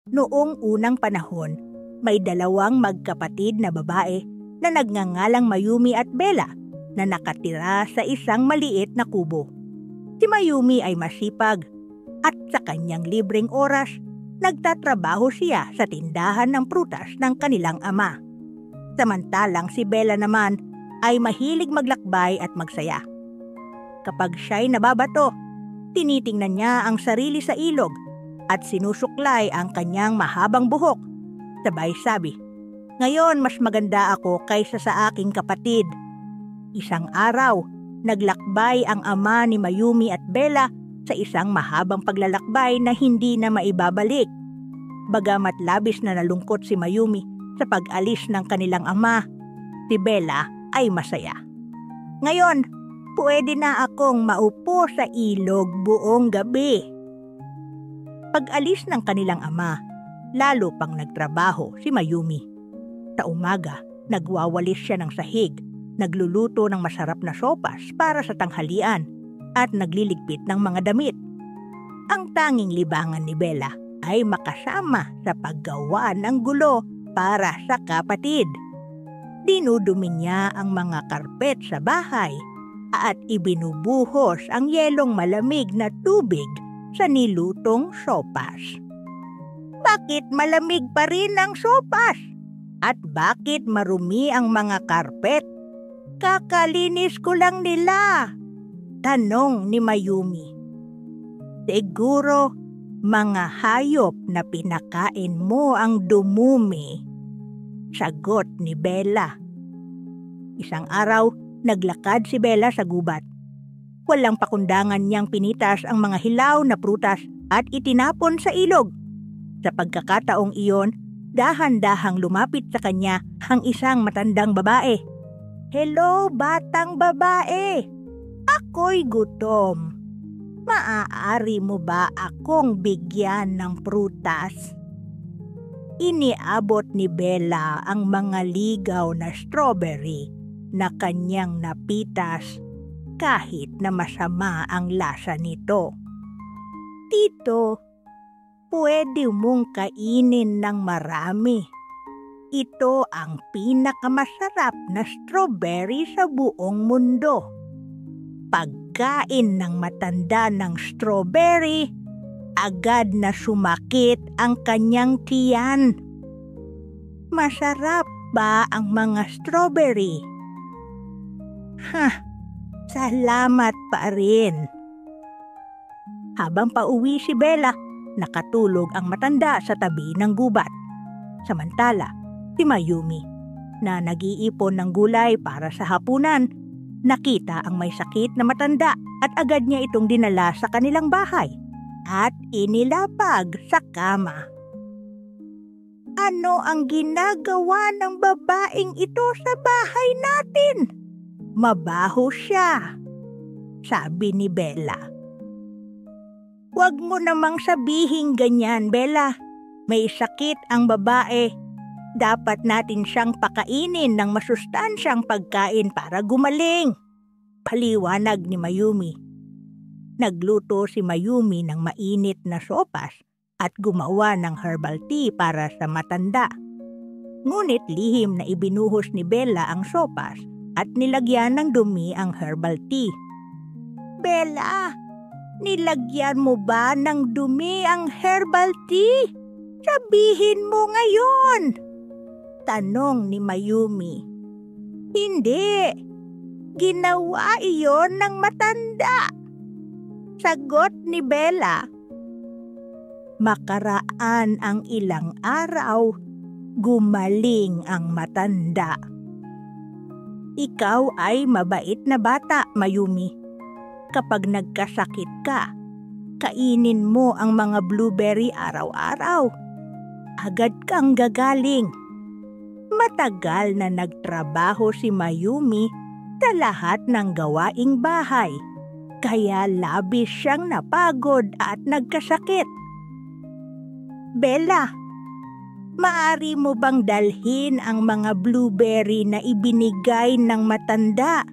Noong unang panahon, may dalawang magkapatid na babae na nagngangalang Mayumi at Bella na nakatira sa isang maliit na kubo. Si Mayumi ay masipag at sa kanyang libreng oras, nagtatrabaho siya sa tindahan ng prutas ng kanilang ama. Samantalang si Bella naman ay mahilig maglakbay at magsaya. Kapag siya'y nababato, tinitingnan niya ang sarili sa ilog at sinusuklay ang kanyang mahabang buhok. Sabay sabi, "Ngayon mas maganda ako kaysa sa aking kapatid." Isang araw, naglakbay ang ama ni Mayumi at Bella sa isang mahabang paglalakbay na hindi na maibabalik. Bagamat labis na nalungkot si Mayumi sa pag-alis ng kanilang ama, si Bella ay masaya. "Ngayon, pwede na akong maupo sa ilog buong gabi." Pag-alis ng kanilang ama, lalo pang nagtrabaho si Mayumi. Sa umaga, nagwawalis siya ng sahig, nagluluto ng masarap na sopas para sa tanghalian, at nagliligpit ng mga damit. Ang tanging libangan ni Bella ay makasama sa paggawa ng gulo para sa kapatid. Dinudumi niya ang mga karpet sa bahay at ibinubuhos ang yelong malamig na tubig sa nilutong sopas. "Bakit malamig pa rin ang sopas? At bakit marumi ang mga karpet? Kakalinis ko lang nila," tanong ni Mayumi. "Siguro mga hayop na pinakain mo ang dumumi," sagot ni Bella. Isang araw, naglakad si Bella sa gubat. Walang pakundangan niyang pinitas ang mga hilaw na prutas at itinapon sa ilog. Sa pagkakataong iyon, dahan-dahang lumapit sa kanya ang isang matandang babae. "Hello, batang babae. Ako'y gutom. Maaari mo ba akong bigyan ng prutas?" Iniabot ni Bella ang mga ligaw na strawberry na kanyang napitas kahit na masama ang lasa nito. "Tito, pwede mong kainin ng marami. Ito ang pinakamasarap na strawberry sa buong mundo." Pagkain ng matanda ng strawberry, agad na sumakit ang kanyang tiyan. "Masarap ba ang mga strawberry?" Salamat pa rin." Habang pauwi si Bella, nakatulog ang matanda sa tabi ng gubat. Samantala, si Mayumi, na nag-iipon ng gulay para sa hapunan, nakita ang may sakit na matanda at agad niya itong dinala sa kanilang bahay at inilapag sa kama. "Ano ang ginagawa ng babaeng ito sa bahay natin? Mabaho siya," sabi ni Bella. "Huwag mo namang sabihin ganyan, Bella. May sakit ang babae. Dapat natin siyang pakainin ng masustansyang pagkain para gumaling," paliwanag ni Mayumi. Nagluto si Mayumi ng mainit na sopas at gumawa ng herbal tea para sa matanda. Ngunit lihim na ibinuhos ni Bella ang sopas at nilagyan ng dumi ang herbal tea. "Bella, nilagyan mo ba ng dumi ang herbal tea? Sabihin mo ngayon," tanong ni Mayumi. "Hindi. Ginawa iyon ng matanda," sagot ni Bella. Makaraan ang ilang araw, gumaling ang matanda. "Ikaw ay mabait na bata, Mayumi. Kapag nagkasakit ka, kainin mo ang mga blueberry araw-araw. Agad kang gagaling." Matagal na nagtrabaho si Mayumi sa lahat ng gawaing bahay, kaya labis siyang napagod at nagkasakit. "Bella, maaari mo bang dalhin ang mga blueberry na ibinigay ng matanda?"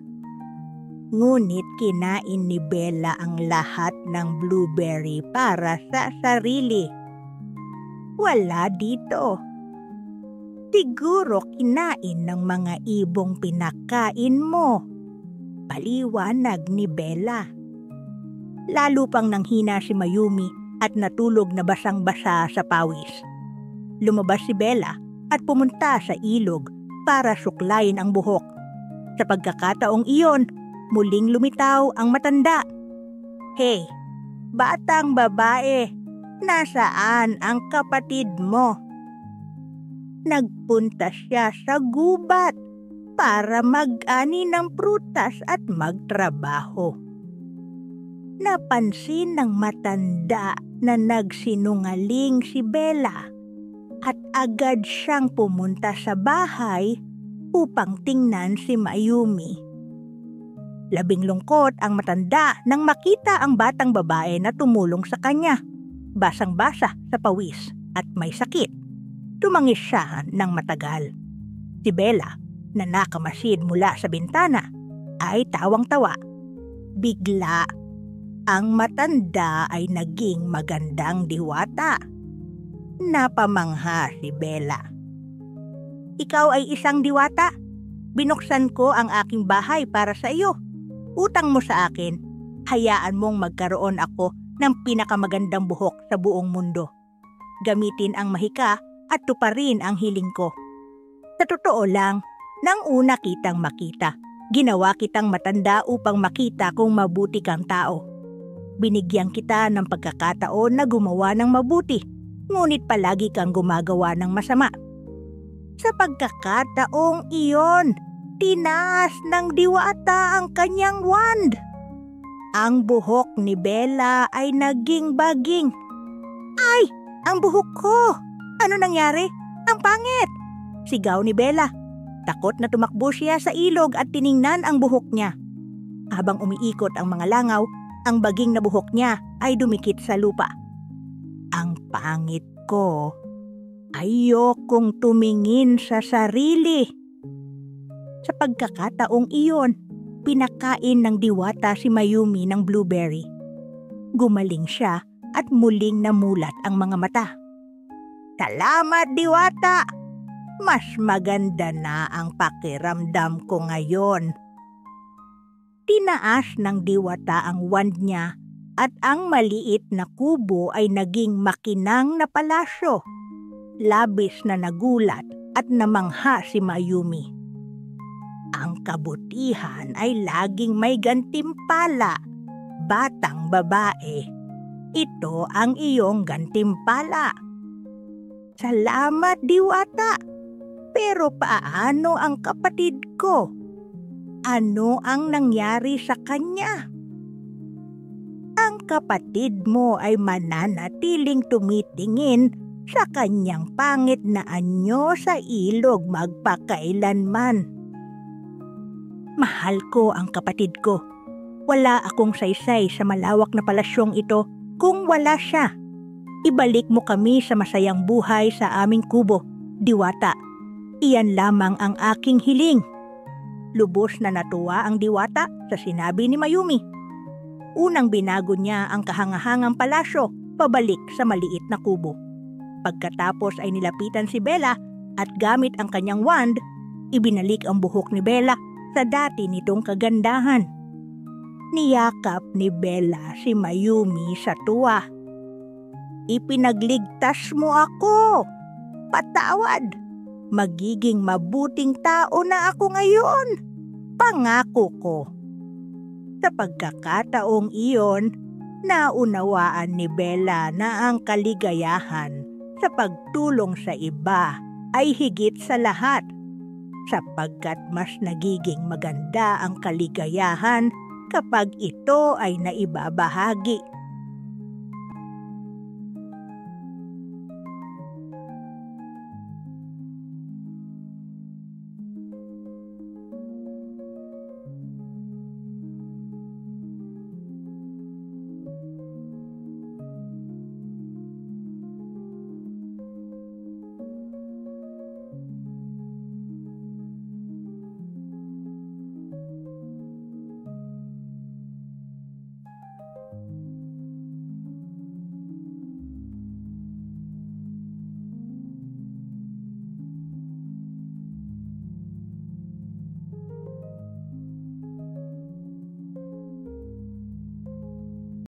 Ngunit kinain ni Bella ang lahat ng blueberry para sa sarili. Wala dito. Siguro kinain ng mga ibong pinakain mo. Paliwanag ni Bella. Lalo pang nanghina si Mayumi at natulog na basang-basa sa pawis. Lumabas si Bella at pumunta sa ilog para suklayin ang buhok. Sa pagkakataong iyon, muling lumitaw ang matanda. "Hey, batang babae, nasaan ang kapatid mo?" Nagpunta siya sa gubat para mag-ani ng prutas at magtrabaho. Napansin ng matanda na nagsinungaling si Bella at agad siyang pumunta sa bahay upang tingnan si Mayumi. Labing lungkot ang matanda nang makita ang batang babae na tumulong sa kanya. Basang-basa sa pawis at may sakit. Tumangis siya ng matagal. Si Bella, na nakamasid mula sa bintana, ay tawang-tawa. Bigla, ang matanda ay naging magandang diwata. Napamangha si Bella. "Ikaw ay isang diwata. Binuksan ko ang aking bahay para sa iyo. Utang mo sa akin. Hayaan mong magkaroon ako ng pinakamagandang buhok sa buong mundo. Gamitin ang mahika at tuparin ang hiling ko. Sa totoo lang, nang una kitang makita, ginawa kitang matanda upang makita kung mabuti kang tao. Binigyan kita ng pagkakataon na gumawa ng mabuti, ngunit palagi kang gumagawa ng masama. Sa pagkakataong iyon, tinaas ng diwata ang kanyang wand. Ang buhok ni Bella ay naging baging. Ay! Ang buhok ko! Ano nangyari? Ang pangit! Sigaw ni Bella. Takot na tumakbo siya sa ilog at tiningnan ang buhok niya. Habang umiikot ang mga langaw, ang baging na buhok niya ay dumikit sa lupa. Ang pangit ko. Ayokong tumingin sa sarili. Sa pagkakataong iyon, pinakain ng diwata si Mayumi ng blueberry. Gumaling siya at muling namulat ang mga mata. "Salamat, diwata! Mas maganda na ang pakiramdam ko ngayon." Tinaas ng diwata ang wand niya at ang maliit na kubo ay naging makinang na palasyo. Labis na nagulat at namangha si Mayumi. "Ang kabutihan ay laging may gantimpala, batang babae. Ito ang iyong gantimpala." "Salamat, diwata. Pero paano ang kapatid ko? Ano ang nangyari sa kanya?" "Ang kapatid mo ay mananatiling tumitingin sa kanyang pangit na anyo sa ilog magpakailanman." Mahal ko ang kapatid ko. Wala akong saysay sa malawak na palasyong ito kung wala siya. Ibalik mo kami sa masayang buhay sa aming kubo, diwata. Iyan lamang ang aking hiling. Lubos na natuwa ang diwata sa sinabi ni Mayumi. Unang binago niya ang kahangahangang palasyo pabalik sa maliit na kubo. Pagkatapos ay nilapitan si Bella at gamit ang kanyang wand, ibinalik ang buhok ni Bella sa dati nitong kagandahan. Niyakap ni Bella si Mayumi sa tuwa. "Ipinagligtas mo ako. Patawad. Magiging mabuting tao na ako ngayon. Pangako ko." Sa pagkakataong iyon, naunawaan ni Bella na ang kaligayahan sa pagtulong sa iba ay higit sa lahat, sapagkat mas nagiging maganda ang kaligayahan kapag ito ay naibabahagi